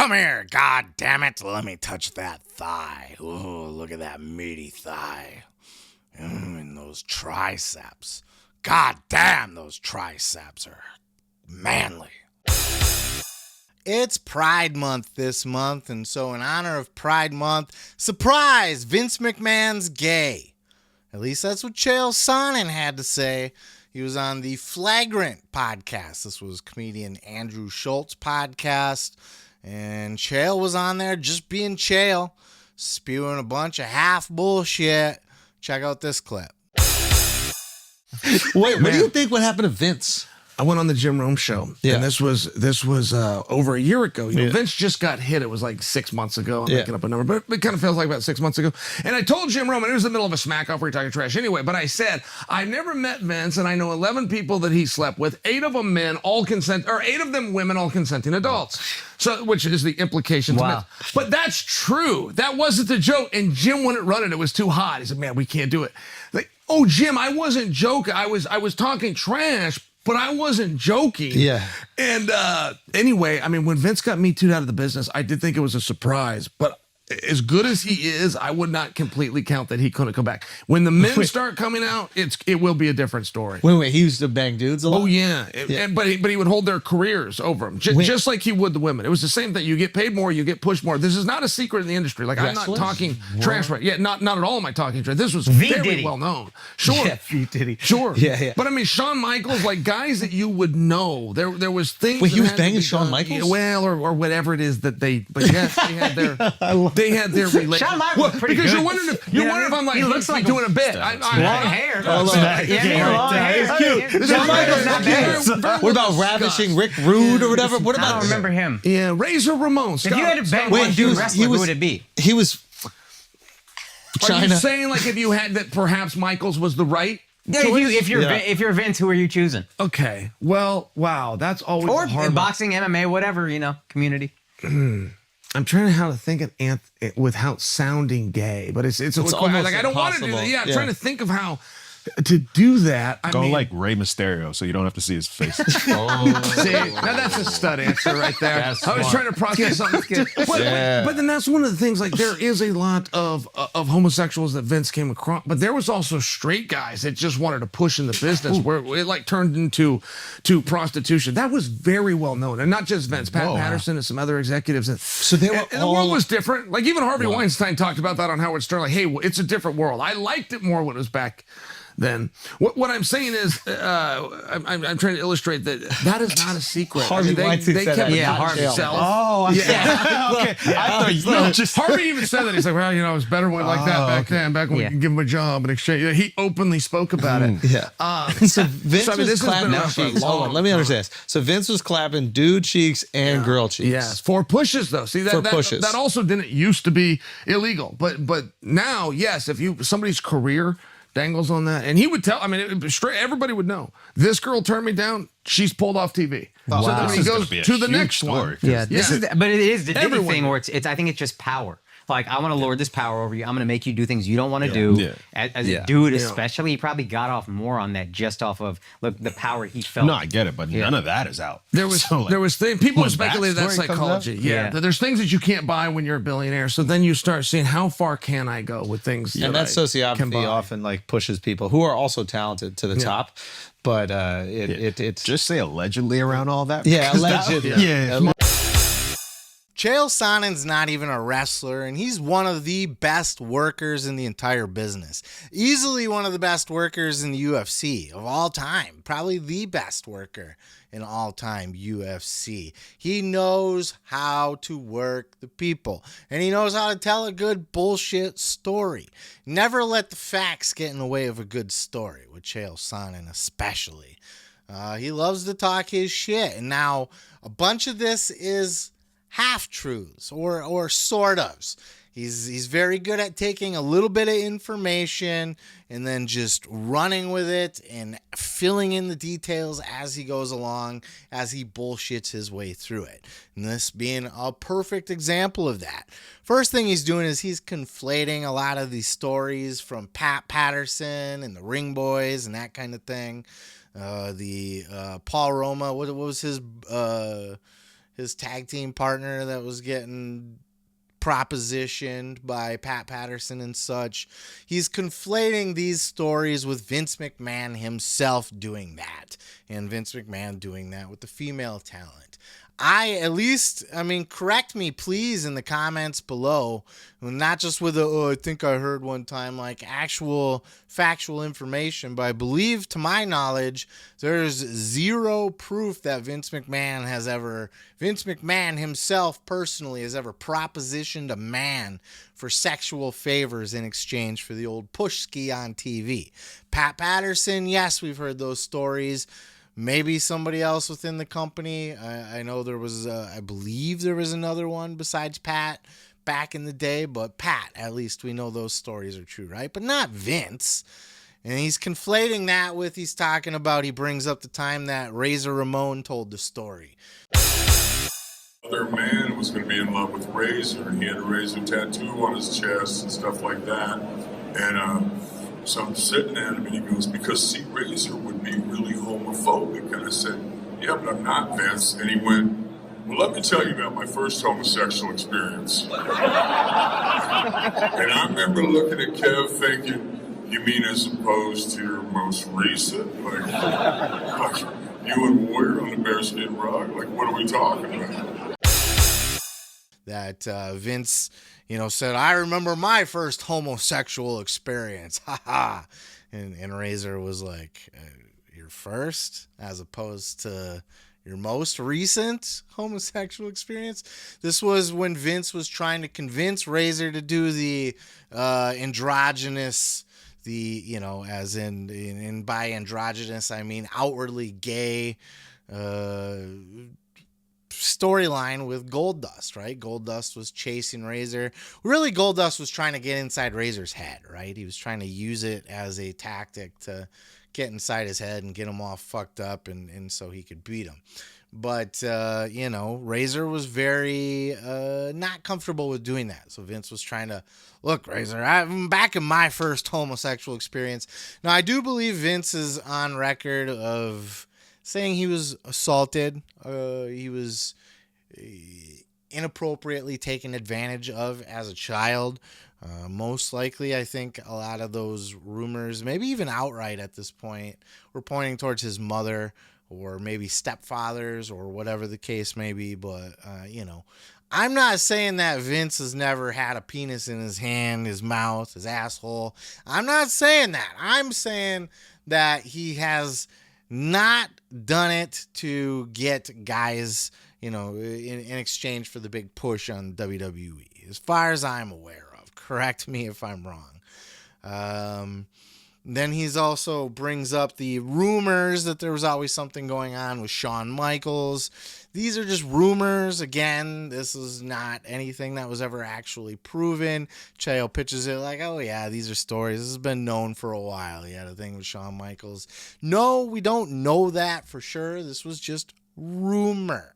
Come here, god damn it. Let me touch that thigh. Ooh, look at that meaty thigh. And those triceps. God damn, those triceps are manly. It's Pride Month this month, and so in honor of Pride Month, surprise, Vince McMahon's gay. At least that's what Chael Sonnen had to say. He was on the Flagrant podcast. This was comedian Andrew Schultz's podcast, and Chael was on there just being Chael, spewing a bunch of half bullshit. Check out this clip. Wait, what do you think would happen to Vince? I went on the Jim Rome show, and this was over a year ago. You know, Vince just got hit. It was like 6 months ago. I'm making up a number, but it kind of feels like about 6 months ago. And I told Jim Rome, and it was the middle of a smack off where you're talking trash anyway, but I said, I never met Vince, and I know 11 people that he slept with, 8 of them men, all 8 of them women, all consenting adults. So, which is the implication to Vince. But that's true. That wasn't the joke, and Jim wouldn't run it. It was too hot. He said, man, we can't do it. Like, oh, Jim, I wasn't joking. I was talking trash, but I wasn't joking. Yeah. And anyway, I mean, when Vince got Me Too'd out of the business, I did think it was a surprise. But as good as he is, I would not completely count that he couldn't come back. When the men start coming out, it will be a different story. Wait, he used to bang dudes a lot? Oh, yeah. But he would hold their careers over them, just like he would the women. It was the same thing. You get paid more, you get pushed more. This is not a secret in the industry. Like, I'm not talking trash right. Yeah, not at all am I talking trash. This was very well known. Sure. Yeah, V. Diddy. Sure. Yeah. But I mean, Shawn Michaels, like guys that you would know. There was things. Wait, he was banging Shawn Michaels? Well, or whatever it is that they. But yes, they had their relationship. John Michael was pretty because good. you're wondering if I'm like, he looks like doing a bit. Long hair. Long hair. It's cute. John Michael's not bad. What about ravishing Rick Rude or whatever? What about? I don't remember him. Yeah, Razor Ramon. If you had to bang one dude wrestler, who would it be? He was China. Are you saying like if you had that perhaps Michaels was the right? Yeah, if you're Vince, who are you choosing? Okay. Well, wow, that's always or hard. In boxing, MMA, whatever, community. I'm trying how to think of without sounding gay, but it's almost like I don't want to do that. Yeah, I'm trying to think of how to do that. I mean, like Rey Mysterio, so you don't have to see his face. See, now that's a stud answer right there. I was trying to process something. But then that's one of the things. Like there is a lot of homosexuals that Vince came across, but there was also straight guys that just wanted to push in the business where it like turned into prostitution. That was very well known, and not just Vince, Pat Patterson and some other executives. So they were and the world was different. Like even Harvey Weinstein talked about that on Howard Stern. Like, hey, it's a different world. I liked it more when it was back then. What I'm saying is, I'm trying to illustrate that is not a secret. Harvey Weinstein said that. Harvey self. Oh, okay. Harvey even said that. He's like, well, it was better when like that back then, back when we could give him a job in exchange. He openly spoke about it. Yeah. So Vince was clapping cheeks. Hold on, let me understand. So Vince was clapping dude cheeks and girl cheeks. Yes, for pushes though. See that also didn't used to be illegal, but now yes, if somebody's career dangles on that, and he would tell. I mean, everybody would know. This girl turned me down. She's pulled off TV. So then when he goes to the next story. Yeah, but it is the Diddy thing where it's. I think it's just power. Like, I want to lord this power over you. I'm going to make you do things you don't want to do. Yeah. As a dude, especially, he probably got off more on that just off of the power he felt. No, I get it, but none of that is out. There was things people speculated that psychology. Yeah, there's things that you can't buy when you're a billionaire. So then you start seeing how far can I go with things. And that sociopathy often like pushes people who are also talented to the top. But it's just say allegedly around all that. Yeah, allegedly. Chael Sonnen's not even a wrestler, and he's one of the best workers in the entire business. Easily one of the best workers in the UFC of all time. Probably the best worker in all-time UFC. He knows how to work the people, and he knows how to tell a good bullshit story. Never let the facts get in the way of a good story, with Chael Sonnen especially. He loves to talk his shit, and now a bunch of this is half-truths or sort ofs. He's very good at taking a little bit of information and then just running with it and filling in the details as he goes along, as he bullshits his way through it. And this being a perfect example of that. First thing he's doing is he's conflating a lot of these stories from Pat Patterson and the Ring Boys and that kind of thing. Paul Roma, what was his tag team partner that was getting propositioned by Pat Patterson and such. He's conflating these stories with Vince McMahon himself doing that, and Vince McMahon doing that with the female talent. Correct me please in the comments below, not just with I think I heard one time, like actual factual information, but I believe, to my knowledge, there's zero proof that Vince McMahon himself personally has ever propositioned a man for sexual favors in exchange for the old push ski on TV. Pat Patterson, yes, we've heard those stories. Maybe somebody else within the company. I know there was, I believe there was another one besides Pat back in the day, but Pat, at least we know those stories are true, right? But not Vince. And he's conflating that with, he brings up the time that Razor Ramon told the story. Other man was going to be in love with Razor, and he had a Razor tattoo on his chest and stuff like that. And so I'm sitting at him, and he goes, because see, Razor would be really homophobic. And I said, yeah, but I'm not, Vince. And he went, well, let me tell you about my first homosexual experience. And I remember looking at Kev thinking, you mean as opposed to your most recent? Like you and Warrior on the bearskin rug? Like, what are we talking about? That Vince, said, I remember my first homosexual experience. Ha ha. And Razor was like, your first, as opposed to your most recent homosexual experience. This was when Vince was trying to convince Razor to do the androgynous, as in by androgynous, I mean outwardly gay storyline with Goldust, right? Goldust was chasing Razor. Really, Goldust was trying to get inside Razor's head, right? He was trying to use it as a tactic to get inside his head and get him all fucked up and so he could beat him. But, Razor was very not comfortable with doing that. So Vince was trying to, look, Razor, I'm back in my first homosexual experience. Now, I do believe Vince is on record of saying he was assaulted. He was inappropriately taken advantage of as a child. Most likely, I think a lot of those rumors, maybe even outright at this point, were pointing towards his mother or maybe stepfathers or whatever the case may be. But, I'm not saying that Vince has never had a penis in his hand, his mouth, his asshole. I'm not saying that. I'm saying that he has not done it to get guys, in exchange for the big push on WWE, as far as I'm aware of. Correct me if I'm wrong. Then he's also brings up the rumors that there was always something going on with Shawn Michaels. These are just rumors. Again, this is not anything that was ever actually proven. Chael pitches it like, oh yeah, these are stories. This has been known for a while. He had a thing with Shawn Michaels. No, we don't know that for sure. This was just rumor.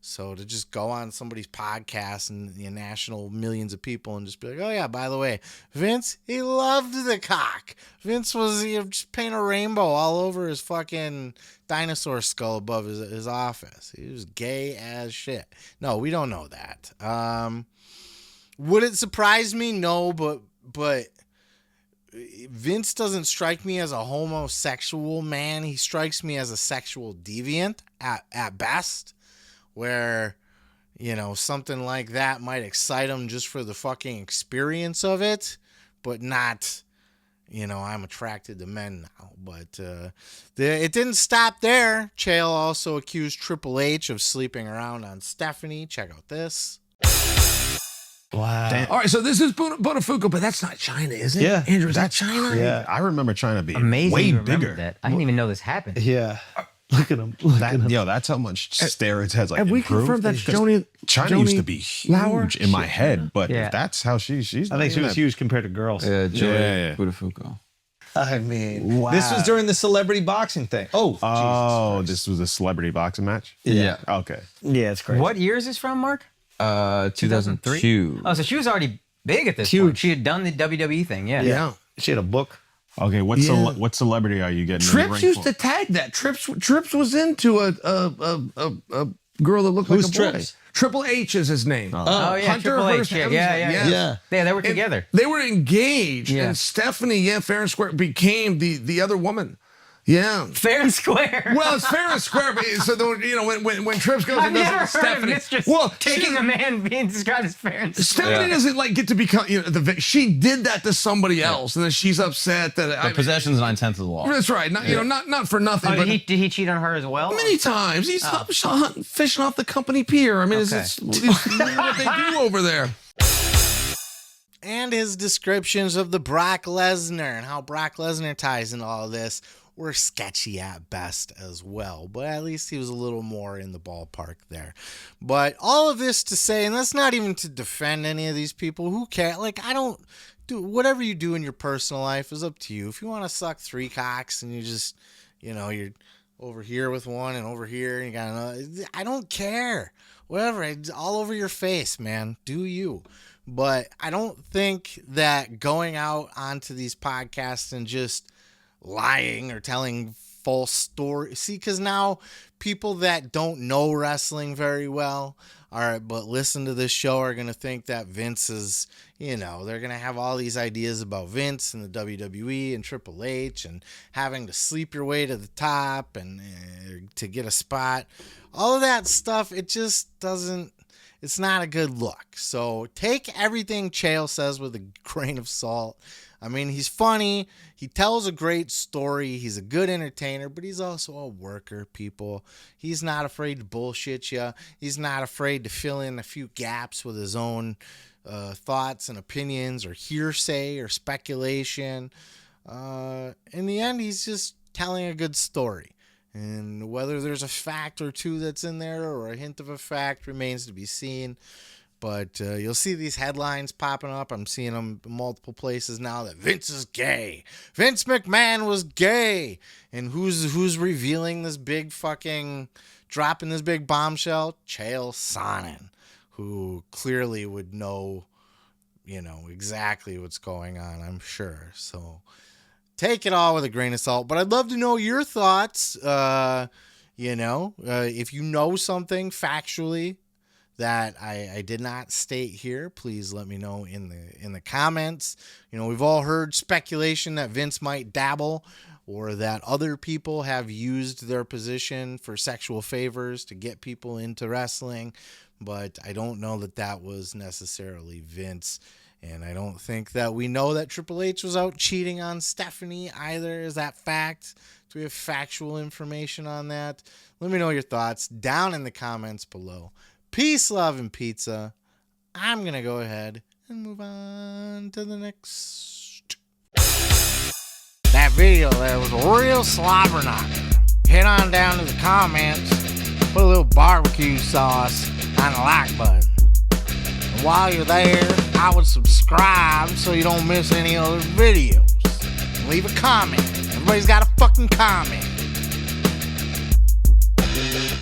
So to just go on somebody's podcast and national millions of people and just be like, oh yeah, by the way, Vince, he loved the cock. Vince was just paint a rainbow all over his fucking dinosaur skull above his office. He was gay as shit. No, we don't know that. Would it surprise me? No, but Vince doesn't strike me as a homosexual man. He strikes me as a sexual deviant at best. Where, something like that might excite him just for the fucking experience of it, but not, I'm attracted to men now. But it didn't stop there. Chael also accused Triple H of sleeping around on Stephanie. Check out this. Wow. Damn. All right, so this is Botafuco, but that's not China, is it? Yeah. Andrew, is that China? Yeah. I remember China being amazing. Way you bigger. That. I didn't even know this happened. Yeah. Look at him. Yo, that's how much steroids has Have we confirmed that China used to be huge in my head, but that's how she's. I think she was huge compared to girls. Yeah. Botafuco. I mean, wow. This was during the celebrity boxing thing. Oh, this was a celebrity boxing match? Yeah. Okay. Yeah, it's great. What year is this from, Mark? 2003. Oh, so she was already big at this point. She had done the WWE thing, Yeah. She had a book. Okay, what celebrity are you getting? Trips used to tag that. Trips was into a girl that looked Who's like a boy. Trips? Triple H is his name. Oh yeah, Hunter Triple H. Hearst Yeah, Helmsley. yeah. They were together. They were engaged, and Stephanie, fair and square, became the other woman. Yeah, fair and square. Well, it's fair and square, but so when Trips goes and does Stephanie, taking a man being described as fair and square. Stephanie doesn't get to become she did that to somebody else, and then she's upset that possession's 9/10 of the law. That's right. Not for nothing. But did he cheat on her as well? Many times. He's hunting, fishing off the company pier. I mean, it's what they do over there. And his descriptions of the Brock Lesnar and how Brock Lesnar ties into all of this were sketchy at best as well, but at least he was a little more in the ballpark there. But all of this to say, and that's not even to defend any of these people, who cares? I don't do whatever you do in your personal life is up to you. If you want to suck 3 cocks and you just, you're over here with one and over here and you got another, I don't care. Whatever, it's all over your face, man. Do you? But I don't think that going out onto these podcasts and just lying or telling false stories. See, because now people that don't know wrestling very well but listen to this show are going to think that Vince is, they're going to have all these ideas about Vince and the WWE and Triple H and having to sleep your way to the top and to get a spot. All of that stuff, it just doesn't, it's not a good look. So take everything Chael says with a grain of salt. I mean, he's funny. He tells a great story. He's a good entertainer, but he's also a worker, people. He's not afraid to bullshit you. He's not afraid to fill in a few gaps with his own thoughts and opinions or hearsay or speculation. In the end, he's just telling a good story. And whether there's a fact or two that's in there or a hint of a fact remains to be seen. But you'll see these headlines popping up. I'm seeing them in multiple places now that Vince is gay. Vince McMahon was gay. And who's revealing this big fucking, dropping this big bombshell? Chael Sonnen, who clearly would know, exactly what's going on, I'm sure. So take it all with a grain of salt. But I'd love to know your thoughts. If you know something factually that I did not state here, please let me know in the comments. We've all heard speculation that Vince might dabble or that other people have used their position for sexual favors to get people into wrestling, but I don't know that was necessarily Vince. And I don't think that we know that Triple H was out cheating on Stephanie either. Is that fact? Do we have factual information on that? Let me know your thoughts down in the comments below. Peace, love, and pizza. I'm going to go ahead and move on to the next. That video there was a real slobber knocker. Head on down to the comments, put a little barbecue sauce on the like button. And while you're there, I would subscribe so you don't miss any other videos. And leave a comment. Everybody's got a fucking comment.